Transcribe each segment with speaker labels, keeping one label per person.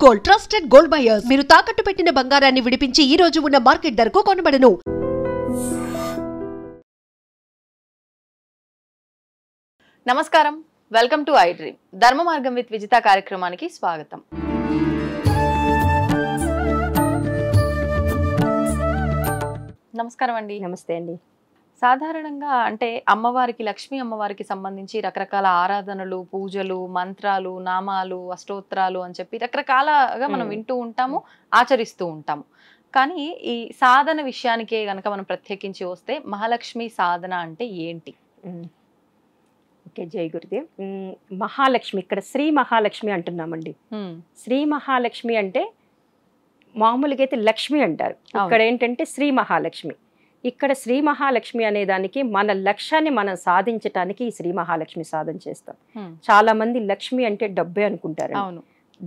Speaker 1: Gold, trusted gold buyers. మీరు తాకట్టు పెట్టిన బంగారాన్ని విడిపించి ఈ రోజు ఉన్న మార్కెట్ ధరకు కొనబడను.
Speaker 2: నమస్కారం, వెల్కమ్ టు ఐ డ్రీమ్. ధర్మ మార్గం విత్ విజిత కార్యక్రమానికి స్వాగతం. నమస్కారం అండి.
Speaker 3: నమస్తే అండి.
Speaker 2: సాధారణంగా అంటే అమ్మవారికి, లక్ష్మీ అమ్మవారికి సంబంధించి రకరకాల ఆరాధనలు, పూజలు, మంత్రాలు, నామాలు, అష్టోత్తరాలు అని చెప్పి రకరకాలగా మనం వింటూ ఉంటాము, ఆచరిస్తూ ఉంటాము. కానీ ఈ సాధన విషయానికే గనక మనం ప్రత్యేకించి వస్తే మహాలక్ష్మి సాధన అంటే ఏంటి?
Speaker 3: ఓకే, జై గురుదేవ్. మహాలక్ష్మి, ఇక్కడ శ్రీ మహాలక్ష్మి అంటున్నామండి. శ్రీ మహాలక్ష్మి అంటే మామూలుగా అయితే లక్ష్మి అంటారు, ఇక్కడ ఏంటంటే శ్రీ మహాలక్ష్మి. ఇక్కడ శ్రీ మహాలక్ష్మి అనే దానికి మన లక్ష్యాన్ని మనం సాధించటానికి ఈ శ్రీ మహాలక్ష్మి సాధన చేస్తాం. చాలా మంది లక్ష్మి అంటే డబ్బే అనుకుంటారు.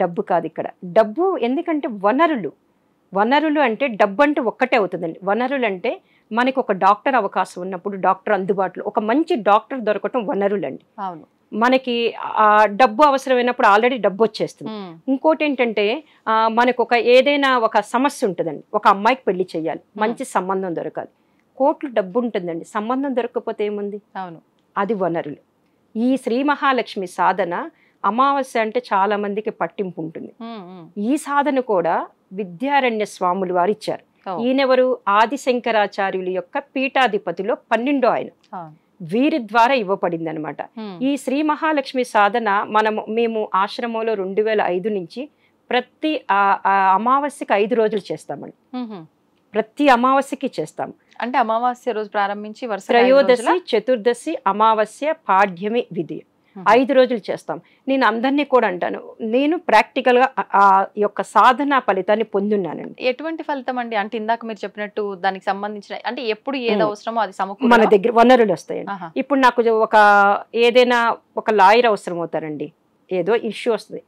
Speaker 3: డబ్బు కాదు ఇక్కడ. డబ్బు ఎందుకంటే వనరులు అంటే డబ్బు అంటే ఒక్కటే అవుతుందండి. వనరులు అంటే మనకి ఒక డాక్టర్ అవకాశం ఉన్నప్పుడు డాక్టర్ అందుబాటులో, ఒక మంచి డాక్టర్ దొరకటం వనరులు అండి. మనకి డబ్బు అవసరమైనప్పుడు ఆల్రెడీ డబ్బు వచ్చేస్తుంది. ఇంకోటి ఏంటంటే మనకు ఏదైనా ఒక సమస్య ఉంటుందండి. ఒక అమ్మాయికి పెళ్లి చేయాలి, మంచి సంబంధం దొరకాలి, కోట్లు డబ్బు ఉంటుందండి, సంబంధం దొరకకపోతే ఏముంది? అది వనరులు. ఈ శ్రీ మహాలక్ష్మి సాధన అమావాస్య అంటే చాలా మందికి పట్టింపు ఉంటుంది. ఈ సాధన కూడా విద్యారణ్య స్వాములు వారు ఇచ్చారు. ఈయనెవరు? ఆదిశంకరాచార్యుల యొక్క పీఠాధిపతిలో 12వ ఆయన. వీరి ద్వారా ఇవ్వబడింది అనమాట. ఈ శ్రీ మహాలక్ష్మి సాధన మేము ఆశ్రమంలో 2005 నుంచి ప్రతి అమావాస్యకి 5 రోజులు చేస్తామండి. ప్రతి అమావాస్యకి చేస్తాం. అంటే
Speaker 2: అమావాస్య రోజు ప్రారంభించి
Speaker 3: త్రయోదశి, చతుర్దశి, అమావాస్య, పాడ్యమి, విధి 5 రోజులు చేస్తాం. నేను అందరినీ కూడా అంటాను, నేను ప్రాక్టికల్ గా ఆ యొక్క సాధన ఫలితాన్ని పొందున్నానండి.
Speaker 2: ఎటువంటి ఫలితం అండి? అంటే ఇందాక మీరు చెప్పినట్టు దానికి సంబంధించిన అంటే ఎప్పుడు ఏది అవసరమో అది
Speaker 3: మన దగ్గర వనరులు వస్తాయండి. ఇప్పుడు నాకు ఏదైనా ఒక లాయర్ అవసరం అవుతారండి, ఏదో ఇష్యూ వస్తుంది,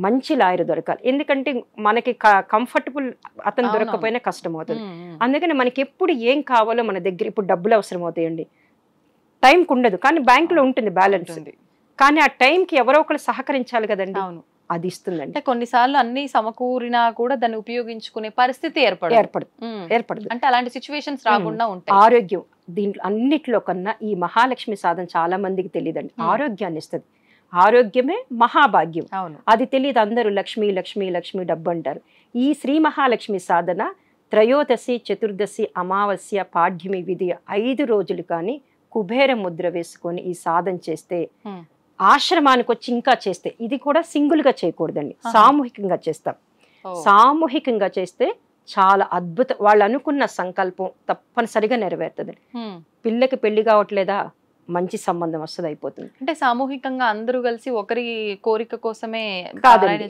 Speaker 3: మంచి లాయర్ దొరకాలి. ఎందుకంటే మనకి కంఫర్టబుల్ అతను దొరకపోయినా కష్టం అవుతుంది. అందుకని మనకి ఎప్పుడు ఏం కావాలో మన దగ్గర, ఇప్పుడు డబ్బులు అవసరం అవుతాయండి, టైంకి ఉండదు కానీ బ్యాంకులో ఉంటుంది బ్యాలెన్స్, కానీ ఆ టైంకి ఎవరో ఒకరు సహకరించాలి కదండి, అది ఇస్తుందండి.
Speaker 2: అంటే కొన్నిసార్లు అన్ని సమకూరినా కూడా దాన్ని ఉపయోగించుకునే పరిస్థితి ఏర్పడదు. అంటే అలాంటి సిచ్యువేషన్స్ రాకుండా ఉంటాయి.
Speaker 3: ఆరోగ్యం దీంట్లో అన్నిట్లో కన్నా ఈ మహాలక్ష్మి సాధన చాలా మందికి తెలియదండి. ఆరోగ్యాన్ని ఇస్తుంది. ఆరోగ్యమే మహాభాగ్యం. అది తెలియదు. అందరూ లక్ష్మి లక్ష్మి లక్ష్మి డబ్బు అంటారు. ఈ శ్రీ మహాలక్ష్మి సాధన త్రయోదశి, చతుర్దశి, అమావాస్య, పాడ్యమి, విధి 5 రోజులు కానీ కుబేర ముద్ర వేసుకొని ఈ సాధన చేస్తే, ఆశ్రమానికి వచ్చి ఇంకా చేస్తే, ఇది కూడా సింగిల్ గా చేయకూడదండి, సామూహికంగా చేస్తాం. సామూహికంగా చేస్తే చాలా అద్భుతం. వాళ్ళు అనుకున్న సంకల్పం తప్పనిసరిగా నెరవేరుతుంది. పిల్లకి పెళ్లి కావట్లేదా, మంచి సంబంధం వస్తుంది, అయిపోతుంది.
Speaker 2: అంటే సామూహికంగా అందరూ కలిసి ఒకరి కోరిక కోసమే
Speaker 3: కాదండి,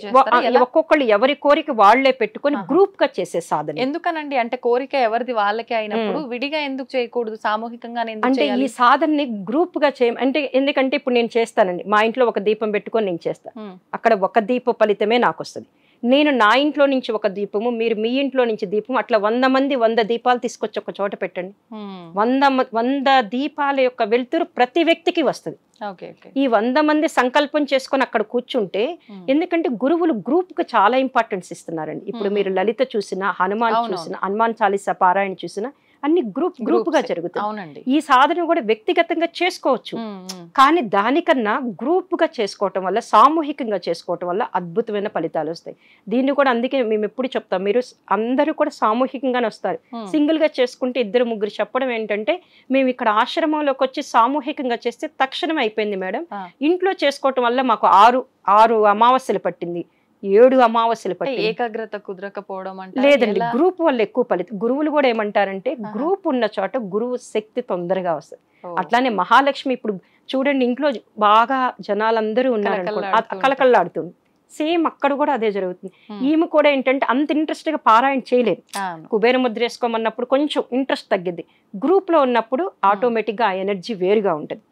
Speaker 3: ఒక్కొక్కళ్ళు ఎవరి కోరిక వాళ్లే పెట్టుకొని గ్రూప్ గా చేసే సాధన.
Speaker 2: ఎందుకనండి? అంటే కోరిక ఎవరిది వాళ్ళకే అయినప్పుడు విడిగా ఎందుకు చేయకూడదు, సామూహికంగా?
Speaker 3: అంటే ఈ సాధనని గ్రూప్ గా అంటే ఎందుకంటే ఇప్పుడు నేను చేస్తానండి, మా ఇంట్లో ఒక దీపం పెట్టుకొని నేను చేస్తాను, అక్కడ ఒక దీప ఫలితమే నాకు వస్తుంది. నేను నా ఇంట్లో నుంచి ఒక దీపము, మీరు మీ ఇంట్లో నుంచి దీపం, అట్లా 100 మంది 100 దీపాలు తీసుకొచ్చి ఒక చోట పెట్టండి. 100 దీపాల యొక్క వెలుతురు ప్రతి వ్యక్తికి వస్తుంది. ఈ 100 మంది సంకల్పం చేసుకొని అక్కడ కూర్చుంటే, ఎందుకంటే గురువులు గ్రూప్ కు చాలా ఇంపార్టెన్స్ ఇస్తున్నారండి. ఇప్పుడు మీరు లలిత చూసినా, హనుమాన్ చూసినా, హనుమాన్ చాలీసా పారాయణ చూసినా అన్ని గ్రూప్ గా జరుగుతాయి. ఈ సాధన కూడా వ్యక్తిగతంగా చేసుకోవచ్చు, కానీ దానికన్నా గ్రూప్ గా చేసుకోవటం వల్ల, సామూహికంగా చేసుకోవటం వల్ల అద్భుతమైన ఫలితాలు వస్తాయి. దీన్ని కూడా అందుకే మేము ఎప్పుడు చెప్తాం, మీరు అందరూ కూడా సామూహికంగానే వస్తారు. సింగిల్ గా చేసుకుంటే 2-3 చెప్పడం ఏంటంటే, మేము ఇక్కడ ఆశ్రమంలోకి వచ్చి సామూహికంగా చేస్తే తక్షణం అయిపోయింది మేడం, ఇంట్లో చేసుకోవటం వల్ల మాకు 6 అమావాస్యలు పట్టింది, 7 అమావాస్యలు పట్టింది.
Speaker 2: ఏకాగ్రత కుదరకపోవడం అంటే
Speaker 3: లేదండి, గ్రూప్ వల్ల ఎక్కువ ఫలితం. గురువులు కూడా ఏమంటారంటే, గ్రూప్ ఉన్న చోట గురువు శక్తి తొందరగా వస్తుంది. అట్లానే మహాలక్ష్మి ఇప్పుడు చూడండి, ఇంట్లో బాగా జనాలందరూ ఉన్నారు, కలకల్లాడుతుంది, సేమ్ అక్కడ కూడా అదే జరుగుతుంది. ఈమె కూడా ఏంటంటే అంత ఇంట్రెస్ట్ గా పారాయణ చేయలేదు. కుబేర ముద్ర వేసుకోమన్నప్పుడు కొంచెం ఇంట్రెస్ట్ తగ్గింది, గ్రూప్ లో ఉన్నప్పుడు ఆటోమేటిక్ గా ఆ ఎనర్జీ వేరుగా ఉంటుంది.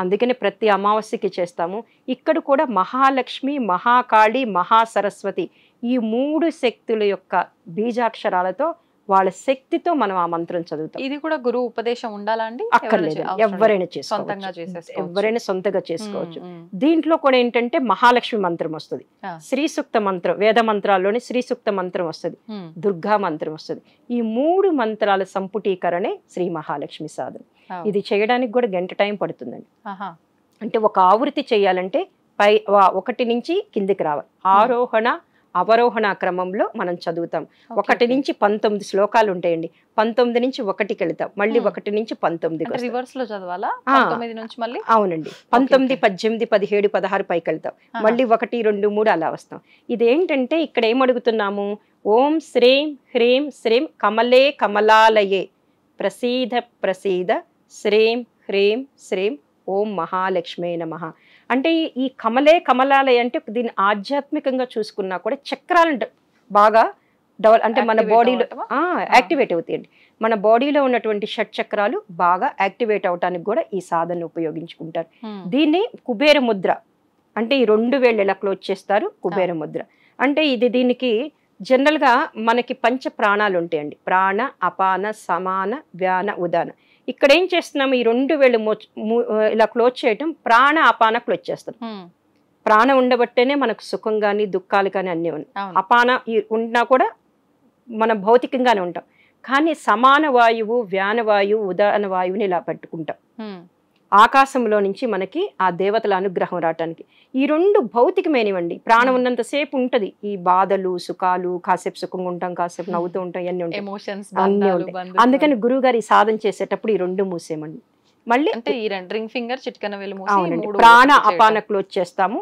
Speaker 3: అందుకని ప్రతి అమావాస్యకి చేస్తాము. ఇక్కడ కూడా మహాలక్ష్మి, మహాకాళి, మహాసరస్వతి ఈ 3 శక్తుల యొక్క బీజాక్షరాలతో వాళ్ళ శక్తితో మనం ఆ మంత్రం చదువుతాం.
Speaker 2: ఇది కూడా గురువు ఉపదేశం ఉండాలా అండి?
Speaker 3: అక్కర్లేదు, ఎవరైనా
Speaker 2: సొంతంగా
Speaker 3: చేసుకోవచ్చు,
Speaker 2: చేసేసుకోవచ్చు.
Speaker 3: ఎవరైనా సొంతగా చేసుకోవచ్చు. దీంట్లో కూడా ఏంటంటే మహాలక్ష్మి మంత్రం వస్తుంది, శ్రీ సూక్త మంత్రం, వేద మంత్రాల్లోని శ్రీ సూక్త మంత్రం వస్తుంది, దుర్గా మంత్రం వస్తుంది. ఈ 3 మంత్రాల సంపుటీకరణే శ్రీ మహాలక్ష్మి సాధన. ఇది చేయడానికి కూడా గంట టైం పడుతుందండి. అంటే ఒక ఆవృత్తి చేయాలంటే 1 నుంచి కిందికి రావాలి, ఆరోహణ అవరోహణ క్రమంలో మనం చదువుతాం. 1 నుంచి 19 శ్లోకాలు ఉంటాయండి. 19 నుంచి 1కి వెళ్తాం, మళ్ళీ 1 నుంచి 19
Speaker 2: రివర్స్ లో చదవాలా? 19 నుంచి మళ్ళీ?
Speaker 3: అవునండి, 19, 18, 17, 16 పైకి వెళ్తాం, మళ్ళీ 1, 2, 3 అలా వస్తాం. ఇదేంటంటే ఇక్కడ ఏమడుగుతున్నాము? ఓం శ్రీం హ్రీం శ్రీం కమలే కమలాలయే ప్రసీద ప్రసీద శ్రీం హ్రీం శ్రీం ఓం మహాలక్ష్మే నమః. అంటే ఈ కమలే కమలాలయ అంటే దీన్ని ఆధ్యాత్మికంగా చూసుకున్నా కూడా చక్రాలు బాగా అంటే మన బాడీలో యాక్టివేట్ అవుతాయండి. మన బాడీలో ఉన్నటువంటి షట్చక్రాలు బాగా యాక్టివేట్ అవటానికి కూడా ఈ సాధన ఉపయోగించుకుంటారు. దీన్ని కుబేర ముద్ర అంటే ఈ 2 వేళ్ళు ఇలా క్లోజ్ చేస్తారు, కుబేర ముద్ర అంటే ఇది. దీనికి జనరల్గా మనకి 5 ప్రాణాలు ఉంటాయండి, ప్రాణ అపాన సమాన వ్యాన ఉదాన. ఇక్కడ ఏం చేస్తున్నాము? ఈ 2 వేళ్ళు ఇలా క్లోజ్ చేయటం, ప్రాణ అపాన క్లోజ్ చేస్తాం. ప్రాణం ఉండబట్టేనే మనకు సుఖం కానీ దుఃఖాలు కానీ అన్నీ ఉన్నాయి. అపాన ఉన్నా కూడా మనం భౌతికంగానే ఉంటాం, కానీ సమాన వాయువు వ్యాన వాయువు ఉదాన వాయువుని ఇలా పెట్టుకుంటాం. ఆకాశంలో నుంచి మనకి ఆ దేవతల అనుగ్రహం రావటానికి ఈ 2 భౌతికమైనవండి. ప్రాణం ఉన్నంతసేపు ఉంటది, ఈ బాధలు సుఖాలు, కాసేపు సుఖంగా ఉంటాం, కాసేపు నవ్వుతూ ఉంటాం, ఇవన్నీ ఉంటాయి, అన్నీ ఉంటాయి. అందుకని గురువు గారు ఈ సాధన చేసేటప్పుడు ఈ 2 మూసేయమండి. మళ్ళీ
Speaker 2: అంటే ఈ రింగ్ ఫింగర్ చిటికన వేలు మూసి
Speaker 3: ప్రాణ అపాన క్లోజ్ చేస్తాము.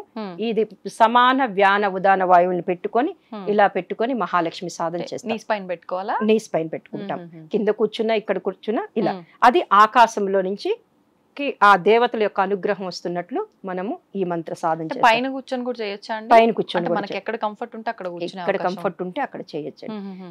Speaker 3: ఇది సమాన వ్యాన ఉదాన వాయువుని పెట్టుకొని ఇలా పెట్టుకొని మహాలక్ష్మి సాధన చేస్తాం.
Speaker 2: నీస్ పైన పెట్టుకోవాలా? నీస్
Speaker 3: పైన పెట్టుకుంటాం, కింద కూర్చున్నా ఇక్కడ కూర్చున్నా ఇలా. అది ఆకాశంలో నుంచి ఆ దేవతల యొక్క అనుగ్రహం వస్తున్నట్లు మనము ఈ మంత్ర సాధన చేస్తాం.
Speaker 2: పైన కూర్చొని కూడా చేయొచ్చా అండి?
Speaker 3: పైన కూర్చొని
Speaker 2: మనకి ఎక్కడ కంఫర్ట్ ఉంటే అక్కడ కూర్చొని,
Speaker 3: ఎక్కడ కంఫర్ట్ ఉంటే అక్కడ చేయొచ్చు.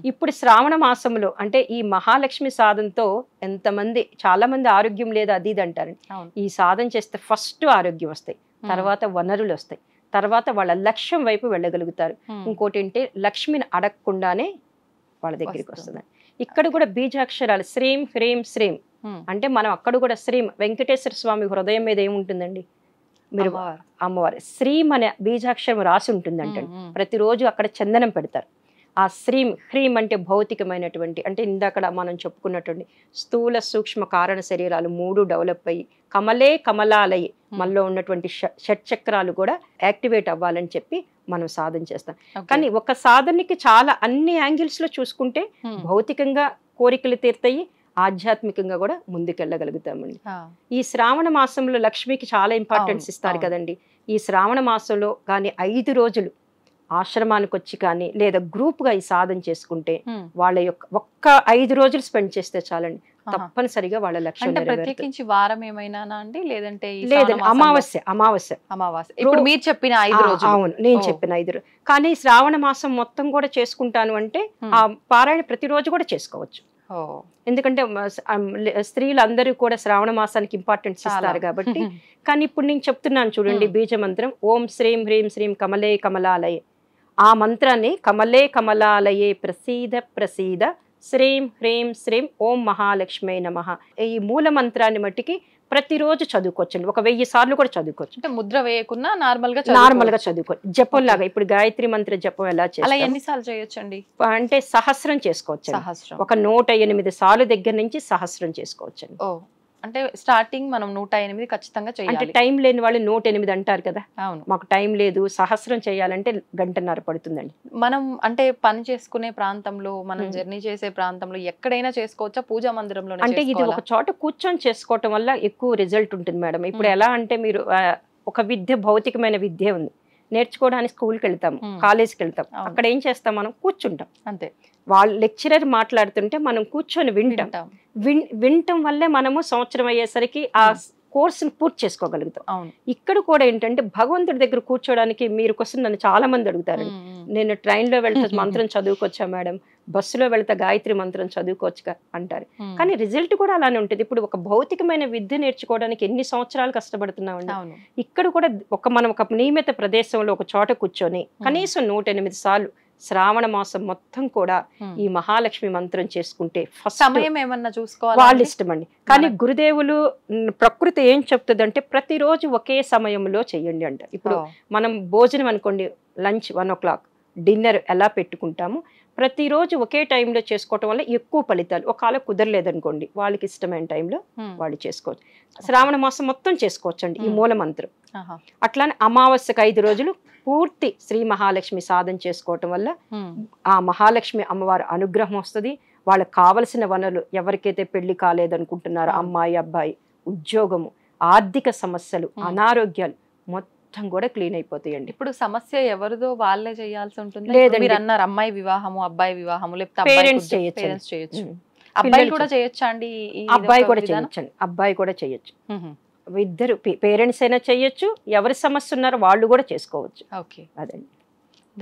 Speaker 3: ఇప్పుడు శ్రావణ మాసంలో అంటే ఈ మహాలక్ష్మి సాధనతో ఎంతమంది, చాలా మంది ఆరోగ్యం లేదు అది ఇది అంటారండి. ఈ సాధన చేస్తే ఫస్ట్ ఆరోగ్యం వస్తాయి, తర్వాత వనరులు వస్తాయి, తర్వాత వాళ్ళ లక్ష్యం వైపు వెళ్ళగలుగుతారు. ఇంకోటి ఏంటి, లక్ష్మిని అడగకుండానే వాళ్ళ దగ్గరికి వస్తుంది. ఇక్కడ కూడా బీజాక్షరాలు శ్రీం హ్రీం శ్రీం అంటే మనం అక్కడ కూడా శ్రీం, వెంకటేశ్వర స్వామి హృదయం మీద ఏముంటుందండి? మీరు అమ్మవారు శ్రీం అనే బీజాక్షరం రాసి ఉంటుందంటే ప్రతిరోజు అక్కడ చందనం పెడతారు. ఆ శ్రీం హ్రీం అంటే భౌతికమైనటువంటి, అంటే ఇందాక మనం చెప్పుకున్నటువంటి స్థూల సూక్ష్మ కారణ శరీరాలు 3 డెవలప్ అయ్యి కమలే కమలాలయ్యి మనలో ఉన్నటువంటి షట్చక్రాలు కూడా యాక్టివేట్ అవ్వాలని చెప్పి మనం సాధన చేస్తాం. కానీ ఒక సాధనకి చాలా అన్ని యాంగిల్స్ లో చూసుకుంటే భౌతికంగా కోరికలు తీర్తాయి, ఆధ్యాత్మికంగా కూడా ముందుకెళ్ళగలుగుతామండి. ఈ శ్రావణ మాసంలో లక్ష్మికి చాలా ఇంపార్టెన్స్ ఇస్తారు కదండి. ఈ శ్రావణ మాసంలో కానీ 5 రోజులు ఆశ్రమానికి వచ్చి కానీ లేదా గ్రూప్ గా ఈ సాధన చేసుకుంటే వాళ్ళ యొక్క ఒక్క 5 రోజులు స్పెండ్ చేస్తే చాలండి, తప్పనిసరిగా వాళ్ళ లక్ష్యం
Speaker 2: ప్రత్యేకించి వారం ఏమైనా అండి? లేదంటే
Speaker 3: లేదండి, అమావాస్య అమావాస్య
Speaker 2: అమావాస్య ఇప్పుడు మీరు చెప్పిన 5 రోజులు.
Speaker 3: అవును, నేను చెప్పిన 5 రోజులు. కానీ శ్రావణ మాసం మొత్తం కూడా చేసుకుంటాను అంటే ఆ పారాయణ ప్రతిరోజు కూడా చేసుకోవచ్చు. ఎందుకంటే స్త్రీలు అందరూ కూడా శ్రావణ మాసానికి ఇంపార్టెన్స్ ఇస్తారు కాబట్టి. కానీ ఇప్పుడు నేను చెప్తున్నాను చూడండి, బీజ మంత్రం ఓం శ్రీం హ్రీం శ్రీం కమలే కమలాలయే. ఆ మంత్రాన్ని కమలే కమలాలయే ప్రసీద ప్రసీద శ్రీం హ్రీం శ్రీం ఓం మహాలక్ష్మే నమః. ఈ మూల మంత్రాన్ని మట్టికి ప్రతిరోజు చదువుకోవచ్చండి, 1000 సార్లు కూడా చదువుకోవచ్చు.
Speaker 2: అంటే ముద్ర వేయకుండా నార్మల్ గా చదువుకోవచ్చు, జపం లాగా. ఇప్పుడు గాయత్రి మంత్ర జపం ఎలా చేయాలి, ఎన్నిసార్లు చేయొచ్చండి
Speaker 3: అంటే సహస్రం చేసుకోవచ్చు. ఒక 108 సార్లు దగ్గర నుంచి సహస్రం చేసుకోవచ్చండి.
Speaker 2: అంటే స్టార్టింగ్ మనం 108 ఖచ్చితంగా చేయాలి.
Speaker 3: అంటే టైం లేని వాళ్ళు 108 అంటారు కదా. అవును, మాకు టైం లేదు, సహస్రం చేయాలంటే 1.5 గంట పడుతుందండి.
Speaker 2: మనం అంటే పని చేసుకునే ప్రాంతంలో, మనం జర్నీ చేసే ప్రాంతంలో ఎక్కడైనా చేసుకోవచ్చా? పూజా మందిరంలో? అంటే
Speaker 3: ఇది ఒక చోట కూర్చొని చేసుకోవటం వల్ల ఎక్కువ రిజల్ట్ ఉంటుంది మేడం. ఇప్పుడు ఎలా అంటే మీరు ఒక విద్య, భౌతికమైన విద్య ఉంది, నేర్చుకోవడానికి స్కూల్కి వెళ్తాం, కాలేజ్కి వెళ్తాం, అక్కడ ఏం చేస్తాం, మనం కూర్చుంటాం అంతే. వాళ్ళు లెక్చరర్ మాట్లాడుతుంటే మనం కూర్చొని వింటాం. వినటం వల్లే మనము సంవత్సరం అయ్యేసరికి ఆ కోర్సును పూర్తి చేసుకోగలుగుతాం. ఇక్కడ కూడా ఏంటంటే భగవంతుడి దగ్గర కూర్చోడానికి, మీరు క్వశ్చన్ నన్ను చాలా మంది అడుగుతారండి, నేను ట్రైన్లో వెళ్తే మంత్రం చదువుకోవచ్చా మేడం, బస్సులో వెళ్తే గాయత్రి మంత్రం చదువుకోవచ్చుగా అంటారు. కానీ రిజల్ట్ కూడా అలానే ఉంటుంది. ఇప్పుడు ఒక భౌతికమైన విద్య నేర్చుకోవడానికి ఎన్ని సంవత్సరాలు కష్టపడుతున్నామండి. ఇక్కడ కూడా మనం ఒక నియమిత ప్రదేశంలో ఒక చోట కూర్చొని కనీసం 108 సార్లు శ్రావణ మాసం మొత్తం కూడా ఈ మహాలక్ష్మి మంత్రం చేసుకుంటే ఫస్ట్
Speaker 2: సమయం ఏమన్నా చూసుకోవాలి
Speaker 3: వాళ్ళ ఇష్టం అండి. కానీ గురుదేవులు ప్రకృతి ఏం చెప్తుందంటే ప్రతిరోజు ఒకే సమయంలో చెయ్యండి అంట. ఇప్పుడు మనం భోజనం అనుకోండి, లంచ్ 1 o'clock, డిన్నర్ ఎలా పెట్టుకుంటాము, ప్రతిరోజు ఒకే టైంలో చేసుకోవటం వల్ల ఎక్కువ ఫలితాలు. ఒకవేళ కుదరలేదనుకోండి, వాళ్ళకి ఇష్టమైన టైంలో వాళ్ళు చేసుకోవచ్చు. శ్రావణ మాసం మొత్తం చేసుకోవచ్చు అండి ఈ మూల మంత్రం. అట్లానే అమావాస్యకు 5 రోజులు పూర్తి శ్రీ మహాలక్ష్మి సాధన చేసుకోవటం వల్ల ఆ మహాలక్ష్మి అమ్మవారి అనుగ్రహం వస్తుంది. వాళ్ళకి కావలసిన వనరులు, ఎవరికైతే పెళ్లి కాలేదనుకుంటున్నారో అమ్మాయి అబ్బాయి, ఉద్యోగము, ఆర్థిక సమస్యలు, అనారోగ్యాలు మొత్తం కూడా క్లీన్ అయిపోతాయండి.
Speaker 2: ఇప్పుడు సమస్య ఎవరిదో వాళ్ళే చేయాల్సి ఉంటుంది?
Speaker 3: లేదండి.
Speaker 2: మీరు అన్నారు అమ్మాయి వివాహము, అబ్బాయి వివాహము, లేకపోతే
Speaker 3: పేరెంట్స్
Speaker 2: పేరెంట్స్ చేయొచ్చు. అబ్బాయి కూడా చేయొచ్చా అండి?
Speaker 3: అబ్బాయి కూడా చేయొచ్చండి, అబ్బాయి కూడా చేయొచ్చు. ఇద్దరు పేరెంట్స్ అయినా చేయొచ్చు, ఎవరి సమస్య ఉన్నారో వాళ్ళు కూడా చేసుకోవచ్చు.
Speaker 2: ఓకే,
Speaker 3: అదండి.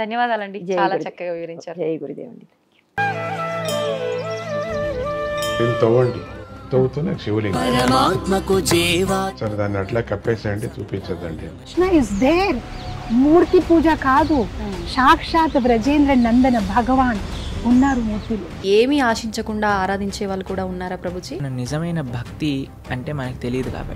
Speaker 2: ధన్యవాదాలండి, చాలా చక్కగా వివరించారు.
Speaker 3: జై గురుదేవ్ అండి.
Speaker 4: తవ్వండి, తవ్వుతూనే శివలింగం సరే దాన్ని అట్లా కప్పేసేయండి, చూపించదండి.
Speaker 5: ఇస్ దేర్, మూర్తి పూజ కాదు, సాక్షాత్ బ్రజేంద్ర నందన భగవాన్ ఉన్నారు మూర్తిలో.
Speaker 2: ఏమీ ఆశించకుండా ఆరాధించే వాళ్ళు కూడా ఉన్నారా ప్రభుజీ?
Speaker 6: నిజమైన భక్తి అంటే మనకు తెలియదు కాబట్టి